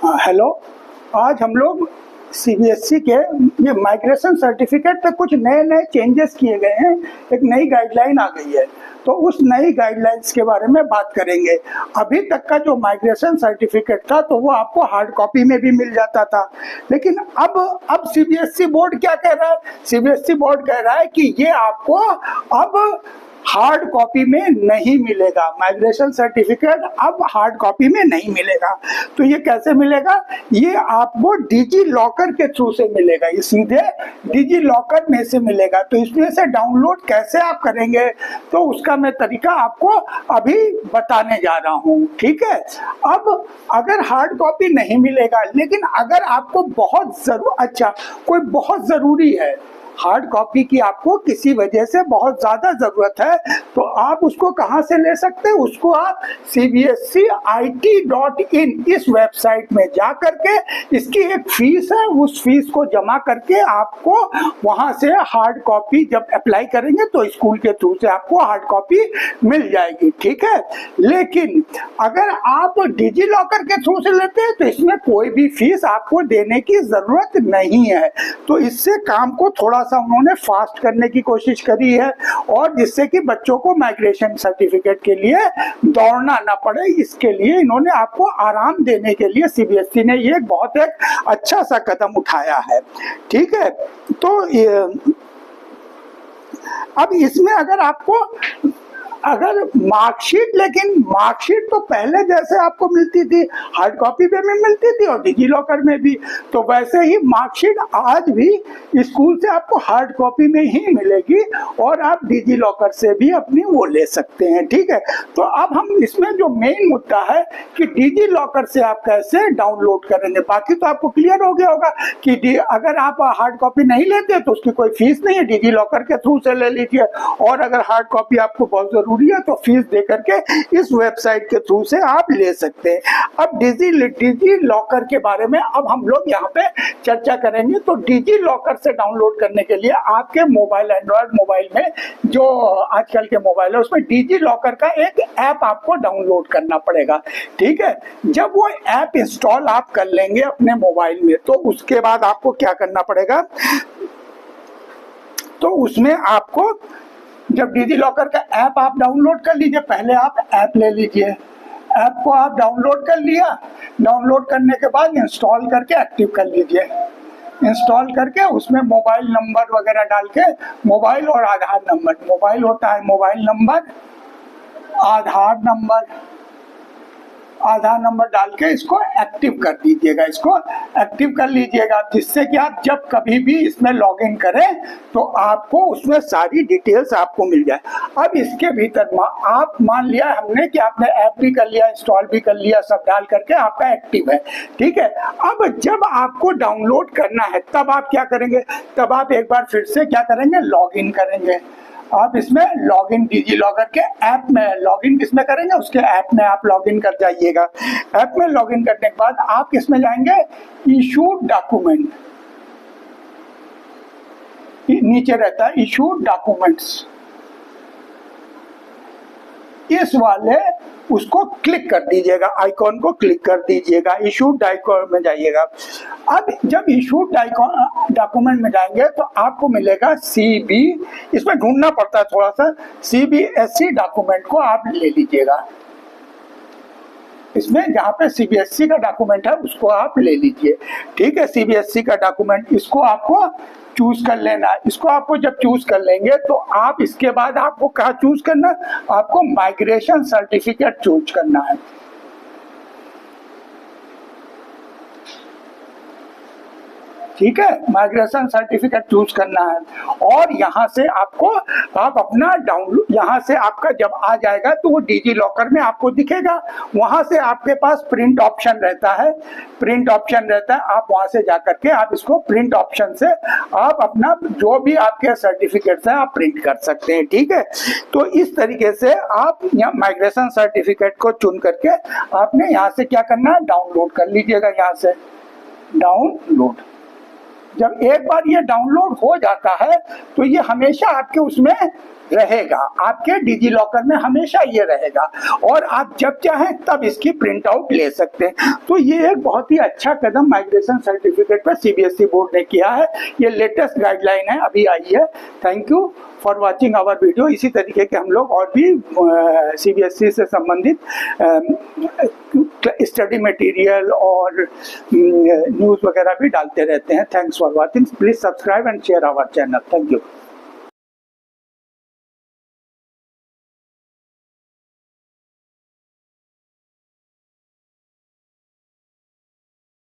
हाँ हेलो। आज हम लोग सीबीएसई के ये माइग्रेशन सर्टिफिकेट पे कुछ नए नए चेंजेस किए गए हैं। एक नई गाइडलाइन आ गई है, तो उस नई गाइडलाइंस के बारे में बात करेंगे। अभी तक का जो माइग्रेशन सर्टिफिकेट था तो वो आपको हार्ड कॉपी में भी मिल जाता था, लेकिन अब सीबीएसई बोर्ड क्या कह रहा है? सीबीएसई बोर्ड कह रहा है कि ये आपको अब हार्ड कॉपी में नहीं मिलेगा। माइग्रेशन सर्टिफिकेट अब हार्ड कॉपी में नहीं मिलेगा। तो ये कैसे मिलेगा? ये आपको डिजी लॉकर के थ्रू से मिलेगा, ये सीधे डिजी लॉकर में से मिलेगा। तो इसमें से डाउनलोड कैसे आप करेंगे, तो उसका मैं तरीका आपको अभी बताने जा रहा हूँ। ठीक है। अब अगर हार्ड कॉपी नहीं मिलेगा, लेकिन अगर आपको कोई बहुत जरूरी है हार्ड कॉपी की, आपको किसी वजह से बहुत ज्यादा जरूरत है, तो आप उसको कहां से ले सकते हैं? उसको आप cbscit.in इस वेबसाइट में जा करके, इसकी एक फीस है, उस फीस को जमा करके आपको वहां से हार्ड कॉपी जब अप्लाई करेंगे तो स्कूल के थ्रू से आपको हार्ड कॉपी मिल जाएगी। ठीक है। लेकिन अगर आप डिजी लॉकर के थ्रू से लेते हैं तो इसमें कोई भी फीस आपको देने की जरूरत नहीं है। तो इससे काम को थोड़ा उन्होंने फास्ट करने की कोशिश करी है, और जिससे कि बच्चों को माइग्रेशन सर्टिफिकेट के लिए दौड़ना ना पड़े, इसके लिए इन्होंने आपको आराम देने के लिए सीबीएसई ने ये बहुत एक अच्छा सा कदम उठाया है। ठीक है। तो अब इसमें अगर मार्कशीट, लेकिन मार्कशीट तो पहले जैसे आपको मिलती थी हार्ड कॉपी पे भी मिलती थी और डिजी लॉकर में भी, तो वैसे ही मार्कशीट आज भी स्कूल से आपको हार्ड कॉपी में ही मिलेगी और आप डिजी लॉकर से भी अपनी वो ले सकते हैं। ठीक है। तो अब हम इसमें जो मेन मुद्दा है कि डिजी लॉकर से आप कैसे डाउनलोड करेंगे, बाकी तो आपको क्लियर हो गया होगा कि अगर आप हार्ड कॉपी नहीं लेते तो उसकी कोई फीस नहीं है, डिजी लॉकर के थ्रू से ले लीजिए, और अगर हार्ड कॉपी आपको बहुत जरूरी है तो फीस दे करके इस वेबसाइट के थ्रू से आप ले सकते हैं। अब डिजी लॉकर के बारे में अब हम लोग यहाँ पे चर्चा करेंगे। तो डिजी लॉकर से डाउनलोड करने के लिए आपके मोबाइल, एंड्रॉयड मोबाइल में जो आजकल के मोबाइल है उसमें डिजी लॉकर का एक ऐप आपको डाउनलोड करना पड़ेगा। ठीक है। जब वो ऐप इंस्टॉल आप कर लेंगे अपने मोबाइल में, तो उसके बाद आपको क्या करना पड़ेगा? तो उसमें आपको जब डिजी लॉकर का ऐप आप डाउनलोड कर लीजिए, पहले आप ऐप ले लीजिए, ऐप को आप डाउनलोड कर लिया, डाउनलोड करने के बाद इंस्टॉल करके एक्टिव कर लीजिए। इंस्टॉल करके उसमें मोबाइल नंबर वगैरह डाल के, मोबाइल और आधार नंबर, मोबाइल होता है मोबाइल नंबर, आधार नंबर डाल के इसको एक्टिव कर दीजिएगा, इसको एक्टिव कर लीजिएगा, जिससे कि आप जब कभी भी इसमें लॉगिन करें तो आपको उसमें सारी डिटेल्स आपको मिल जाए। अब इसके भीतर आप मान लिया हमने कि आपने ऐप भी कर लिया, इंस्टॉल भी कर लिया, सब डाल करके आपका एक्टिव है। ठीक है। अब जब आपको डाउनलोड करना है तब आप क्या करेंगे? तब आप एक बार फिर से क्या करेंगे? लॉगिन करेंगे। आप इसमें लॉगिन डिजी लॉकर के ऐप में लॉगिन किसमें करेंगे? उसके ऐप में आप लॉगिन कर जाइएगा। ऐप में लॉगिन करने के बाद आप किसमें जाएंगे? इशूड डॉक्यूमेंट, नीचे रहता है इशूड डॉक्यूमेंट्स, इस वाले उसको क्लिक कर दीजिएगा, आइकॉन को क्लिक कर दीजिएगा, इशूड डॉक्यूमेंट में जाइएगा। अब जब इशूड डॉक्यूमेंट में जाएंगे तो आपको मिलेगा सीबी, इसमें ढूंढना पड़ता है थोड़ा सा, सीबीएसई डॉक्यूमेंट को आप ले लीजिएगा। इसमें जहाँ पे सीबीएसई का डॉक्यूमेंट है उसको आप ले लीजिए। ठीक है। सीबीएसई का डॉक्यूमेंट, इसको आपको चूज कर लेना। इसको आपको जब चूज कर लेंगे तो आप इसके बाद आपको क्या चूज करना? आपको माइग्रेशन सर्टिफिकेट चूज करना है। ठीक है। माइग्रेशन सर्टिफिकेट चूज करना है, और यहाँ से आप अपना डाउनलोड, यहाँ से आपका जब आ जाएगा तो वो डिजी लॉकर में आपको दिखेगा। वहां से आपके पास प्रिंट ऑप्शन रहता है, आप वहां से जाकर के आप इसको प्रिंट ऑप्शन से आप अपना जो भी आपके सर्टिफिकेट्स हैं आप प्रिंट कर सकते हैं। ठीक है। तो इस तरीके से आप यहाँ माइग्रेशन सर्टिफिकेट को चुन करके आपने यहाँ से क्या करना है? डाउनलोड कर लीजिएगा। यहाँ से डाउनलोड, जब एक बार ये डाउनलोड हो जाता है तो ये हमेशा आपके उसमें रहेगा, आपके डिजी लॉकर में हमेशा ये रहेगा और आप जब चाहें तब इसकी प्रिंट आउट ले सकते हैं। तो ये एक बहुत ही अच्छा कदम माइग्रेशन सर्टिफिकेट पर सीबीएसई बोर्ड ने किया है। ये लेटेस्ट गाइडलाइन है, अभी आई है। Thank you for watching our video. इसी तरीके के हम लोग और भी सीबीएसई से संबंधित स्टडी मटेरियल और न्यूज़ वगैरह भी डालते रहते हैं। Thanks for watching. Please subscribe and share our channel. Thank you.